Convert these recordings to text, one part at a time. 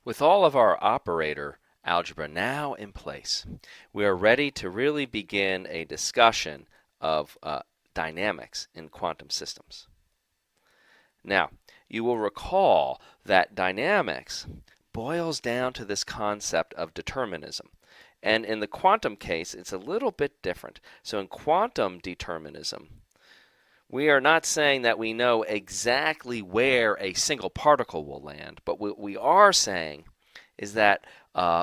With all of our operator algebra now in place, we are ready to really begin a discussion of dynamics in quantum systems. Now, you will recall that dynamics boils down to this concept of determinism. And in the quantum case, it's a little bit different. So in quantum determinism, we are not saying that we know exactly where a single particle will land, but what we are saying is that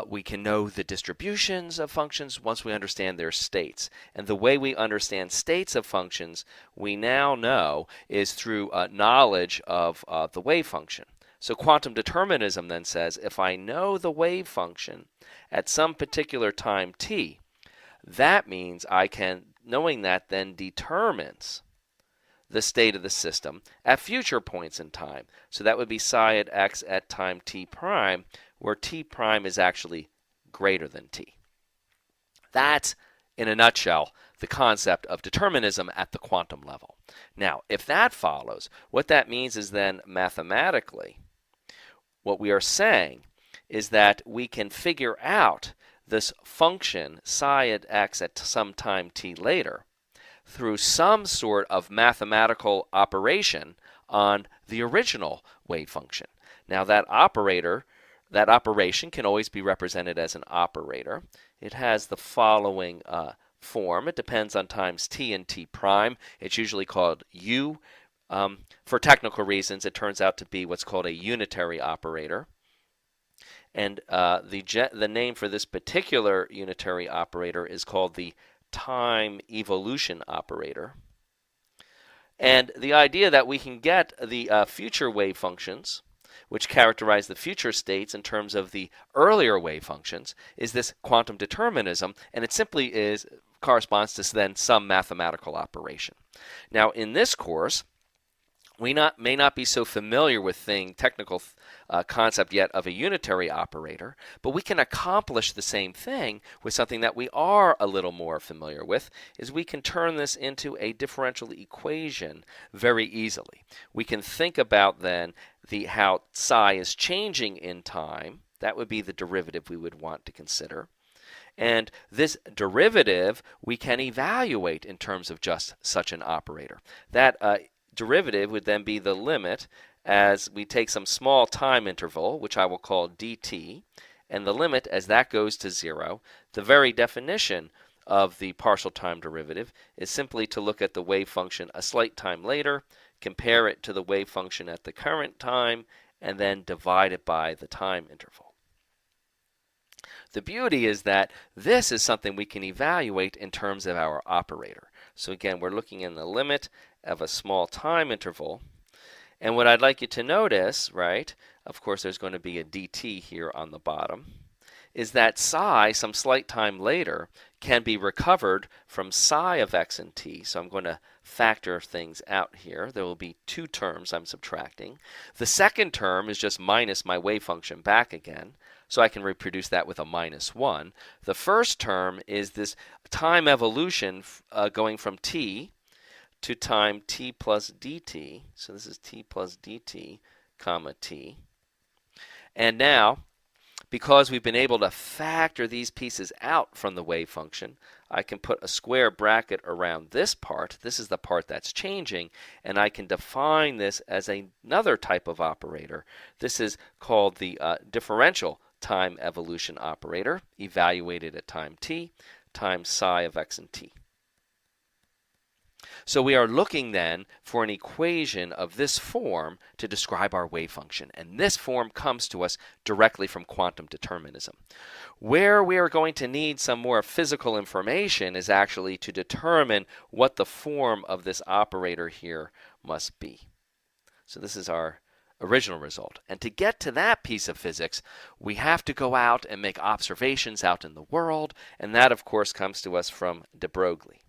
we can know the distributions of functions once we understand their states. And the way we understand states of functions, we now know, is through knowledge of the wave function. So quantum determinism then says if I know the wave function at some particular time t, that means I can, knowing that then determines the state of the system at future points in time. So that would be psi at x at time t prime, where t prime is actually greater than t. That's, in a nutshell, the concept of determinism at the quantum level. Now, if that follows, what that means is then mathematically, what we are saying is that we can figure out this function psi at x at some time t later through some sort of mathematical operation on the original wave function. Now that operation can always be represented as an operator. It has the following form. It depends on times t and t prime. It's usually called u. For technical reasons, it turns out to be what's called a unitary operator. And the name for this particular unitary operator is called the time evolution operator. And the idea that we can get the future wave functions, which characterize the future states in terms of the earlier wave functions, is this quantum determinism, and it simply corresponds to then some mathematical operation. Now, in this course, we may not be so familiar with the technical concept yet of a unitary operator, but we can accomplish the same thing with something that we are a little more familiar with, is we can turn this into a differential equation very easily. We can think about then how psi is changing in time. That would be the derivative we would want to consider. And this derivative we can evaluate in terms of just such an operator. That derivative would then be the limit as we take some small time interval, which I will call dt, and the limit as that goes to 0. The very definition of the partial time derivative is simply to look at the wave function a slight time later, compare it to the wave function at the current time, and then divide it by the time interval. The beauty is that this is something we can evaluate in terms of our operator. So again, we're looking in the limit of a small time interval. And what I'd like you to notice, right, of course there's going to be a dt here on the bottom, is that psi, some slight time later, can be recovered from psi of x and t. So I'm going to factor things out here. There will be two terms I'm subtracting. The second term is just minus my wave function back again, so I can reproduce that with a -1. The first term is this time evolution going from t to time t plus dt. So this is t plus dt, comma t. And now, because we've been able to factor these pieces out from the wave function, I can put a square bracket around this part. This is the part that's changing, and I can define this as another type of operator. This is called the differential time evolution operator, evaluated at time t, times psi of x and t. So we are looking then for an equation of this form to describe our wave function, and this form comes to us directly from quantum determinism. Where we are going to need some more physical information is actually to determine what the form of this operator here must be. So this is our original result. And to get to that piece of physics, we have to go out and make observations out in the world, and that of course comes to us from de Broglie.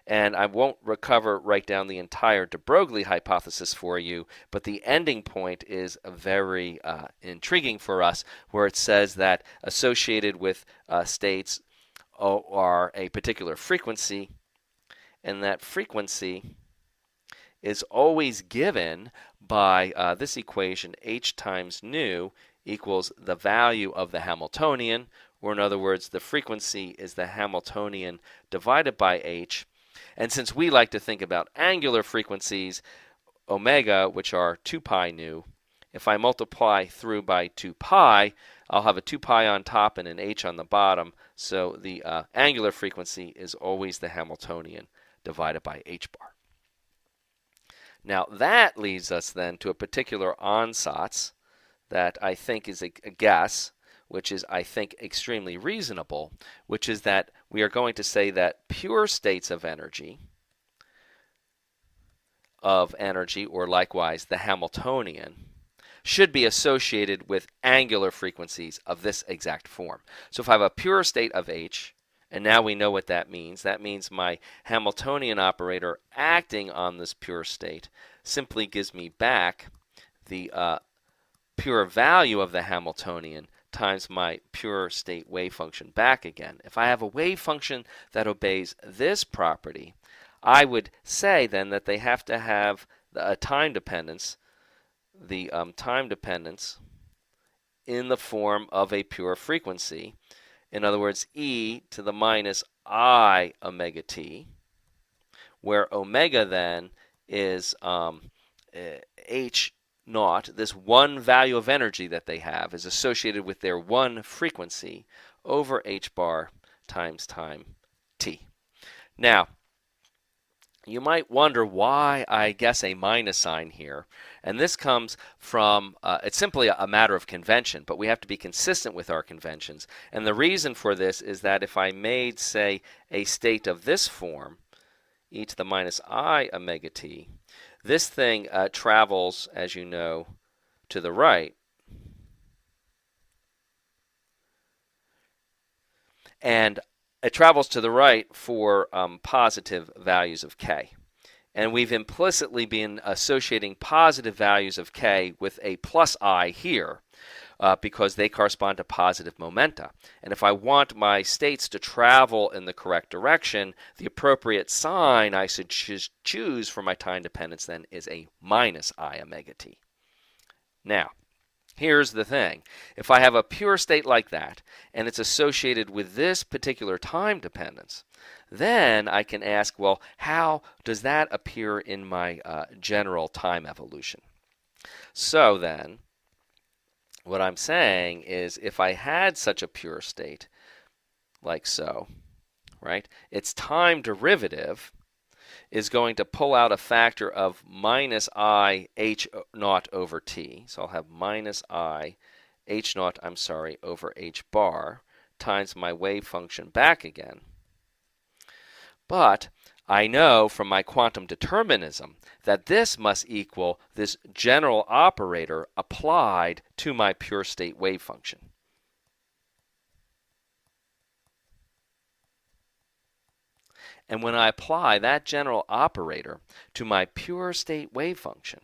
And I won't write down the entire de Broglie hypothesis for you, but the ending point is very intriguing for us, where it says that associated with states are a particular frequency, and that frequency is always given by this equation, h times nu equals the value of the Hamiltonian, or in other words, the frequency is the Hamiltonian divided by h. And since we like to think about angular frequencies, omega, which are 2 pi nu, if I multiply through by 2 pi, I'll have a 2 pi on top and an h on the bottom, so the angular frequency is always the Hamiltonian divided by h bar. Now that leads us then to a particular ansatz that I think is a guess, which is, I think, extremely reasonable, which is that we are going to say that pure states of energy, or likewise the Hamiltonian, should be associated with angular frequencies of this exact form. So if I have a pure state of h, and now we know what that means my Hamiltonian operator acting on this pure state simply gives me back the pure value of the Hamiltonian times my pure state wave function back again. If I have a wave function that obeys this property, I would say then that they have to have a time dependence, time dependence in the form of a pure frequency. In other words, e to the minus I omega t, where omega then is h naught, this one value of energy that they have is associated with their one frequency over h bar times time t. Now, you might wonder why I guess a minus sign here, and this comes from, it's simply a matter of convention, but we have to be consistent with our conventions. And the reason for this is that if I made, say, a state of this form, e to the minus I omega t, this thing travels, as you know, to the right. And it travels to the right for positive values of k. And we've implicitly been associating positive values of k with a plus I here because they correspond to positive momenta. And if I want my states to travel in the correct direction, the appropriate sign I should choose for my time dependence then is a minus I omega t. Now, here's the thing. If I have a pure state like that, and it's associated with this particular time dependence, then I can ask, well, how does that appear in my general time evolution? So then, what I'm saying is if I had such a pure state, like so, right, its time derivative is going to pull out a factor of minus I h naught over t. So I'll have minus I h naught, over h bar times my wave function back again. But I know from my quantum determinism that this must equal this general operator applied to my pure state wave function. And when I apply that general operator to my pure state wave function,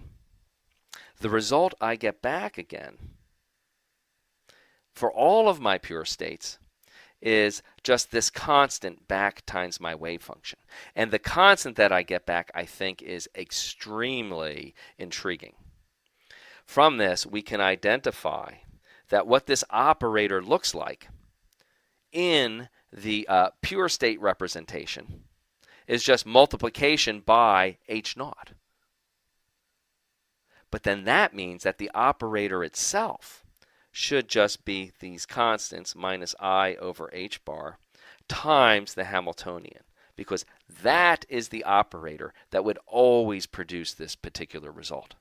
the result I get back again for all of my pure states is just this constant back times my wave function. And the constant that I get back, I think, is extremely intriguing. From this, we can identify that what this operator looks like in the pure state representation is just multiplication by h naught. But then that means that the operator itself should just be these constants, minus I over h bar, times the Hamiltonian, because that is the operator that would always produce this particular result.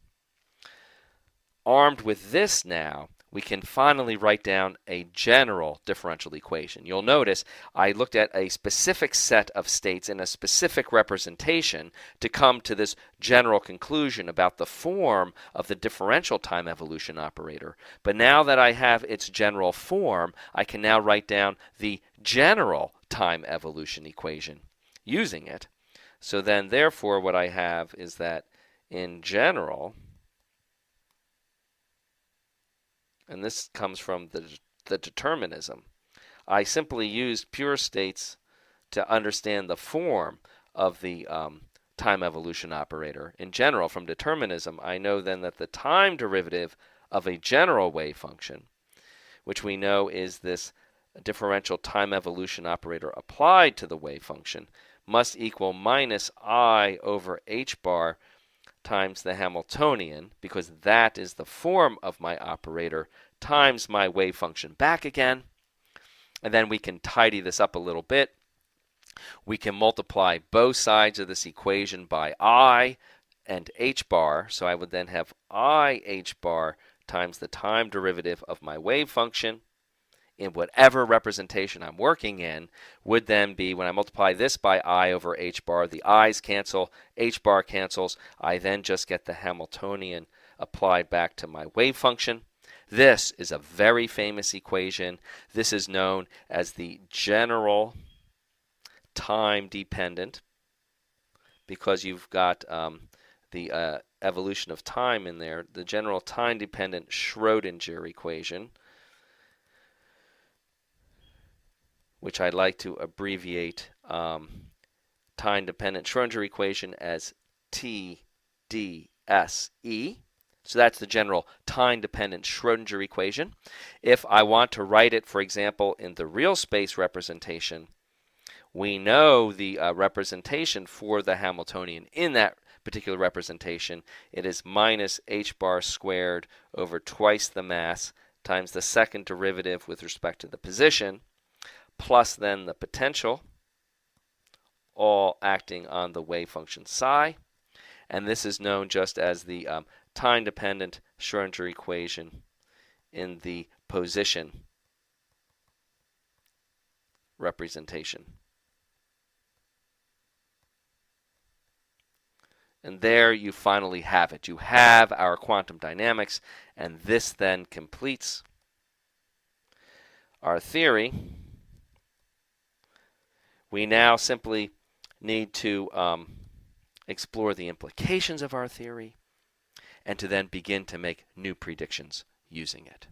Armed with this now, we can finally write down a general differential equation. You'll notice I looked at a specific set of states in a specific representation to come to this general conclusion about the form of the differential time evolution operator. But now that I have its general form, I can now write down the general time evolution equation using it. So then, therefore, what I have is that in general, and this comes from the determinism, I simply used pure states to understand the form of the time evolution operator. In general, from determinism, I know then that the time derivative of a general wave function which we know is this differential time evolution operator applied to the wave function, must equal minus I over h bar times the Hamiltonian, because that is the form of my operator, times my wave function back again. And then we can tidy this up a little bit. We can multiply both sides of this equation by I and h bar. So I would then have I h bar times the time derivative of my wave function in whatever representation I'm working in would then be, when I multiply this by I over h bar, the i's cancel, h bar cancels. I then just get the Hamiltonian applied back to my wave function. This is a very famous equation. This is known as the general time dependent, because you've got the evolution of time in there, the general time dependent Schrodinger equation, which I'd like to abbreviate time-dependent Schrodinger equation as TDSE. So that's the general time-dependent Schrodinger equation. If I want to write it, for example, in the real space representation, we know the representation for the Hamiltonian in that particular representation. It is minus h bar squared over twice the mass times the second derivative with respect to the position, plus then the potential, all acting on the wave function psi. And this is known just as the time-dependent Schrodinger equation in the position representation. And there you finally have it. You have our quantum dynamics, and this then completes our theory. We now simply need to explore the implications of our theory and to then begin to make new predictions using it.